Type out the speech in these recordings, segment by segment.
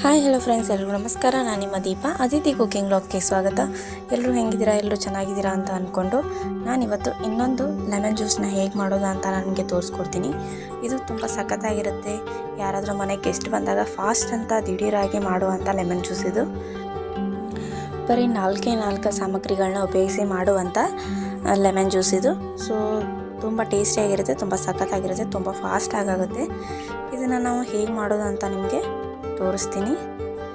Hi hello friends, ಎಲ್ಲರಿಗೂ ನಮಸ್ಕಾರ. ನಾನು ನಿಮ್ಮ ದೀಪ. ಅದಿತಿ ಕುಕಿಂಗ್ ಬ್ಲಾಗ್ಗೆ ಸ್ವಾಗತ. ಎಲ್ಲರೂ ಹೆಂಗಿದ್ದೀರಾ? ಎಲ್ಲರೂ ಚೆನ್ನಾಗಿದ್ದೀರಾ ಅಂತ ಅಂದ್ಕೊಂಡು ನಾನಿವತ್ತು ಇನ್ನೊಂದು ಲೆಮನ್ ಜ್ಯೂಸನ್ನ ಹೇಗೆ ಮಾಡೋದು ಅಂತ ನನಗೆ ತೋರಿಸ್ಕೊಡ್ತೀನಿ. ಇದು ತುಂಬ ಸಖತ್ತಾಗಿರುತ್ತೆ. ಯಾರಾದರೂ ಮನೆಗೆ ಗೆಸ್ಟ್ ಬಂದಾಗ ಫಾಸ್ಟ್ ಅಂತ ದಿಢೀರಾಗಿ ಮಾಡುವಂಥ ಲೆಮನ್ ಜ್ಯೂಸ್ ಇದು. ಬರೀ ನಾಲ್ಕು ಸಾಮಗ್ರಿಗಳನ್ನ ಉಪಯೋಗಿಸಿ ಮಾಡುವಂಥ ಲೆಮನ್ ಜ್ಯೂಸ್ ಇದು. ಸೊ ತುಂಬ ಟೇಸ್ಟಿಯಾಗಿರುತ್ತೆ, ತುಂಬ ಸಖತ್ತಾಗಿರುತ್ತೆ, ತುಂಬ ಫಾಸ್ಟ್ ಆಗುತ್ತೆ. ಇದನ್ನು ನಾವು ಹೇಗೆ ಮಾಡೋದು ಅಂತ ನಿಮಗೆ ತೋರಿಸ್ತೀನಿ.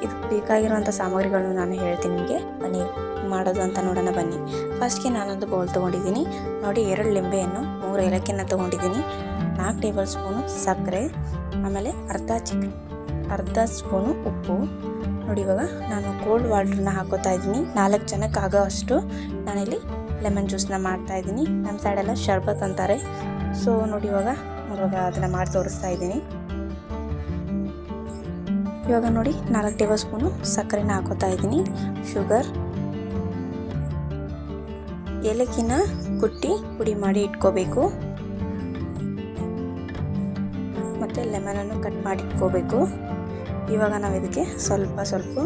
ಇದಕ್ಕೆ ಬೇಕಾಗಿರುವಂಥ ಸಾಮಗ್ರಿಗಳನ್ನು ನಾನು ಹೇಳ್ತೀನಿ ನಿಮಗೆ. ಬನ್ನಿ ಮಾಡೋದು ಅಂತ ನೋಡೋಣ ಬನ್ನಿ. ಫಸ್ಟ್ಗೆ ನಾನೊಂದು ಬೌಲ್ ತೊಗೊಂಡಿದ್ದೀನಿ ನೋಡಿ. 2 ಲಿಂಬೆಯನ್ನು, 3 ಏಲಕ್ಕಿಯನ್ನು ತೊಗೊಂಡಿದ್ದೀನಿ, 4 ಟೇಬಲ್ ಸ್ಪೂನು ಸಕ್ಕರೆ, ಆಮೇಲೆ ಅರ್ಧ ಸ್ಪೂನು ಉಪ್ಪು ನೋಡಿ. ಇವಾಗ ನಾನು ಕೋಲ್ಡ್ ವಾಟರ್ನ ಹಾಕೋತಾ ಇದ್ದೀನಿ. 4 ಜನಕ್ಕೆ ಆಗೋ ಅಷ್ಟು ನಾನಿಲ್ಲಿ ಲೆಮನ್ ಜ್ಯೂಸನ್ನ ಮಾಡ್ತಾಯಿದ್ದೀನಿ. ನಮ್ಮ ಸೈಡೆಲ್ಲ ಶರ್ಬತ್ ಅಂತಾರೆ. ಸೊ ನೋಡಿ, ಇವಾಗ ಅದನ್ನು ಮಾಡಿ ತೋರಿಸ್ತಾ ಇದ್ದೀನಿ. ಇವಾಗ ನೋಡಿ 4 ಟೇಬಲ್ ಸ್ಪೂನು ಸಕ್ಕರೆನ ಹಾಕೋತಾ ಇದ್ದೀನಿ. ಶುಗರ್, ಏಲಕ್ಕಿನ ಕುಟ್ಟಿ ಪುಡಿ ಮಾಡಿ ಇಟ್ಕೋಬೇಕು, ಮತ್ತು ಲೆಮನನ್ನು ಕಟ್ ಮಾಡಿ ಇಟ್ಕೋಬೇಕು. ಇವಾಗ ನಾವು ಇದಕ್ಕೆ ಸ್ವಲ್ಪ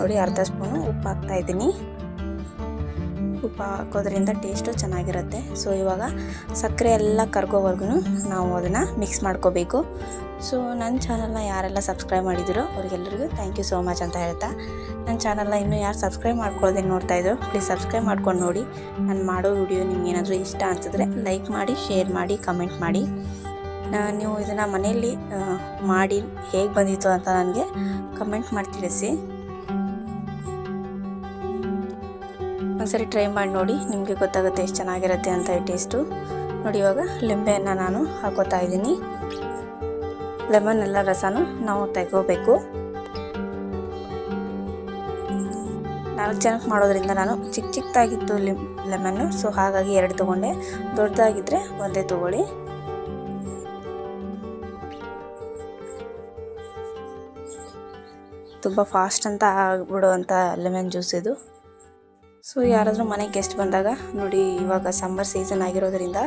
ನೋಡಿ ಅರ್ಧ ಸ್ಪೂನು ಉಪ್ಪು ಹಾಕ್ತಾ ಇದ್ದೀನಿ. ಉಪ್ಪು ಹಾಕೋದ್ರಿಂದ ಟೇಸ್ಟು ಚೆನ್ನಾಗಿರುತ್ತೆ. ಸೊ ಇವಾಗ ಸಕ್ಕರೆ ಎಲ್ಲ ಕರ್ಗೋವರೆಗೂ ನಾವು ಅದನ್ನು ಮಿಕ್ಸ್ ಮಾಡ್ಕೋಬೇಕು. ಸೊ ನನ್ನ ಚಾನಲ್ನ ಯಾರೆಲ್ಲ ಸಬ್ಸ್ಕ್ರೈಬ್ ಮಾಡಿದಿರೋ ಅವರಿಗೆಲ್ಲರಿಗೂ ಥ್ಯಾಂಕ್ ಯು ಸೋ ಮಚ್ ಅಂತ ಹೇಳ್ತಾ, ನನ್ನ ಚಾನಲ್ನ ಇನ್ನೂ ಯಾರು ಸಬ್ಸ್ಕ್ರೈಬ್ ಮಾಡ್ಕೊಳ್ಳೋದೇ ನೋಡ್ತಾಯಿದ್ರು ಪ್ಲೀಸ್ ಸಬ್ಸ್ಕ್ರೈಬ್ ಮಾಡ್ಕೊಂಡು ನೋಡಿ. ನಾನು ಮಾಡೋ ವಿಡಿಯೋ ನಿಮ್ಗೆ ಏನಾದರೂ ಇಷ್ಟ ಅನಿಸಿದ್ರೆ ಲೈಕ್ ಮಾಡಿ, ಶೇರ್ ಮಾಡಿ, ಕಮೆಂಟ್ ಮಾಡಿ. ನೀವು ಇದನ್ನು ಮನೆಯಲ್ಲಿ ಮಾಡಿ ಹೇಗೆ ಬಂದಿತ್ತು ಅಂತ ನನಗೆ ಕಮೆಂಟ್ ಮಾಡಿ ತಿಳಿಸಿ. ಒಂದ್ಸರಿ ಟ್ರೈ ಮಾಡಿ ನೋಡಿ, ನಿಮಗೆ ಗೊತ್ತಾಗುತ್ತೆ ಎಷ್ಟು ಚೆನ್ನಾಗಿರುತ್ತೆ ಅಂತ ಈ ಟೇಸ್ಟು ನೋಡಿ. ಇವಾಗ ಲಿಂಬೆಯನ್ನು ನಾನು ಹಾಕೋತಾ ಇದ್ದೀನಿ. ಲೆಮನ್ ಎಲ್ಲ ರಸನೂ ನಾವು ತೆಗೋಬೇಕು. 4 ಜನಕ್ಕೆ ಮಾಡೋದ್ರಿಂದ ನಾನು ಚಿಕ್ಕದಾಗಿತ್ತು ಲೆಮನ್ನು. ಸೊ ಹಾಗಾಗಿ 2 ತೊಗೊಂಡೆ. ದೊಡ್ಡದಾಗಿದ್ದರೆ ಒಂದೇ ತೊಗೊಳ್ಳಿ. ತುಂಬ ಫಾಸ್ಟ್ ಅಂತ ಆಗ್ಬಿಡುವಂಥ ಲೆಮನ್ ಜ್ಯೂಸ್ ಇದು. ಸೊ ಯಾರಾದರೂ ಮನೆಗೆ ಗೆಸ್ಟ್ ಬಂದಾಗ ನೋಡಿ, ಇವಾಗ ಸಮ್ಮರ್ ಸೀಸನ್ ಆಗಿರೋದ್ರಿಂದ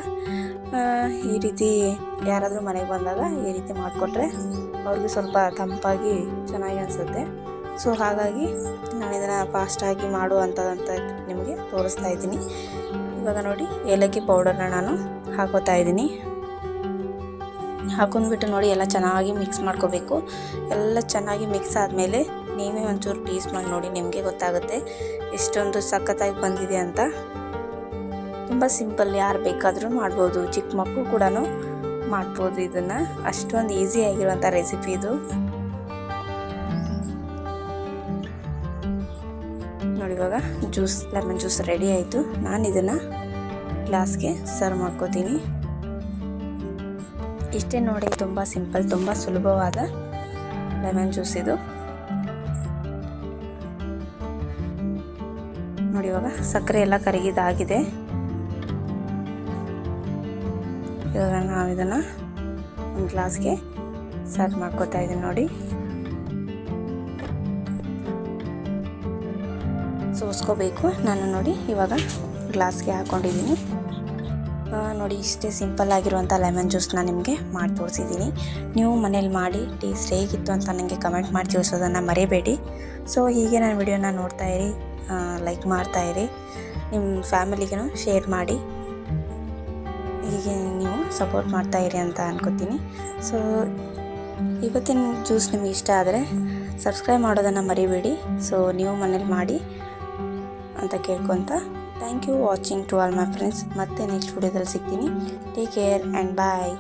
ಈ ರೀತಿ ಯಾರಾದರೂ ಮನೆಗೆ ಬಂದಾಗ ಈ ರೀತಿ ಮಾಡಿಕೊಟ್ರೆ ಅವ್ರಿಗೆ ಸ್ವಲ್ಪ ತಂಪಾಗಿ ಚೆನ್ನಾಗಿ ಅನಿಸುತ್ತೆ. ಸೊ ಹಾಗಾಗಿ ನಾನು ಇದನ್ನು ಫಾಸ್ಟಾಗಿ ಮಾಡುವಂಥದ್ದಂತ ನಿಮಗೆ ತೋರಿಸ್ತಾ ಇದ್ದೀನಿ. ಇವಾಗ ನೋಡಿ ಏಲಕ್ಕಿ ಪೌಡರ್ನ ನಾನು ಹಾಕೋತಾ ಇದ್ದೀನಿ. ಹಾಕೊಂಡ್ಬಿಟ್ಟು ನೋಡಿ ಎಲ್ಲ ಚೆನ್ನಾಗಿ ಮಿಕ್ಸ್ ಮಾಡ್ಕೋಬೇಕು. ಎಲ್ಲ ಚೆನ್ನಾಗಿ ಮಿಕ್ಸ್ ಆದಮೇಲೆ ನೀವೇ ಒಂಚೂರು ಟೇಸ್ಟ್ ಮಾಡಿ ನೋಡಿ, ನಿಮಗೆ ಗೊತ್ತಾಗುತ್ತೆ ಎಷ್ಟೊಂದು ಸಖತ್ತಾಗಿ ಬಂದಿದೆ ಅಂತ. ತುಂಬ ಸಿಂಪಲ್, ಯಾರು ಬೇಕಾದರೂ ಮಾಡ್ಬೋದು, ಚಿಕ್ಕ ಮಕ್ಕಳು ಕೂಡ ಮಾಡ್ಬೋದು ಇದನ್ನು. ಅಷ್ಟೊಂದು ಈಸಿಯಾಗಿರುವಂಥ ರೆಸಿಪಿ ಇದು ನೋಡಿ. ಇವಾಗ ಲೆಮನ್ ಜ್ಯೂಸ್ ರೆಡಿ ಆಯಿತು. ನಾನು ಇದನ್ನು ಗ್ಲಾಸ್ಗೆ ಸರ್ವ್ ಮಾಡ್ಕೋತೀನಿ. ಇಷ್ಟೇ ನೋಡಿ, ತುಂಬ ಸಿಂಪಲ್, ತುಂಬ ಸುಲಭವಾದ ಲೆಮನ್ ಜ್ಯೂಸ್ ಇದು ನೋಡಿ. ಇವಾಗ ಸಕ್ಕರೆ ಎಲ್ಲ ಕರಗಿದಾಗಿದೆ. ಇವಾಗ ನಾವು ಇದನ್ನು ಒಂದು ಗ್ಲಾಸ್ಗೆ ಸರ್ವ್ ಮಾಡ್ಕೋತಾ ಇದ್ದೀನಿ ನೋಡಿ. ಸೋಸ್ಕೋಬೇಕು. ನಾನು ನೋಡಿ ಇವಾಗ ಗ್ಲಾಸ್ಗೆ ಹಾಕ್ಕೊಂಡಿದ್ದೀನಿ ನೋಡಿ. ಇಷ್ಟೇ ಸಿಂಪಲ್ ಆಗಿರುವಂಥ ಲೆಮನ್ ಜ್ಯೂಸ್ನ ನಿಮಗೆ ಮಾಡಿ ತೋರಿಸಿದ್ದೀನಿ. ನೀವು ಮನೇಲಿ ಮಾಡಿ ಟೇಸ್ಟ್ ಹೇಗಿತ್ತು ಅಂತ ನನಗೆ ಕಮೆಂಟ್ ಮಾಡಿ ತಿಳಿಸೋದನ್ನು ಮರಿಬೇಡಿ. ಸೊ ಹೀಗೆ ನನ್ನ ವಿಡಿಯೋನ ನೋಡ್ತಾಯಿರಿ, ಲೈಕ್ ಮಾಡ್ತಾಯಿರಿ, ನಿಮ್ಮ ಫ್ಯಾಮಿಲಿಗೂ ಶೇರ್ ಮಾಡಿ. ಹೀಗೆ ನೀವು ಸಪೋರ್ಟ್ ಮಾಡ್ತಾಯಿರಿ ಅಂತ ಅನ್ಕೋತೀನಿ. ಸೊ ಇವತ್ತಿನ ಜ್ಯೂಸ್ ನಿಮಗೆ ಇಷ್ಟ ಆದರೆ ಸಬ್ಸ್ಕ್ರೈಬ್ ಮಾಡೋದನ್ನು ಮರಿಬೇಡಿ. ಸೊ ನೀವು ಮನೇಲಿ ಮಾಡಿ ಅಂತ ಕೇಳ್ಕೊತ, thank you watching to all my friends. ಮತ್ತೆ ನೆಕ್ಸ್ಟ್ ವಿಡಿಯೋದಲ್ಲಿ ಸಿಗ್ತೀನಿ. Take care and bye.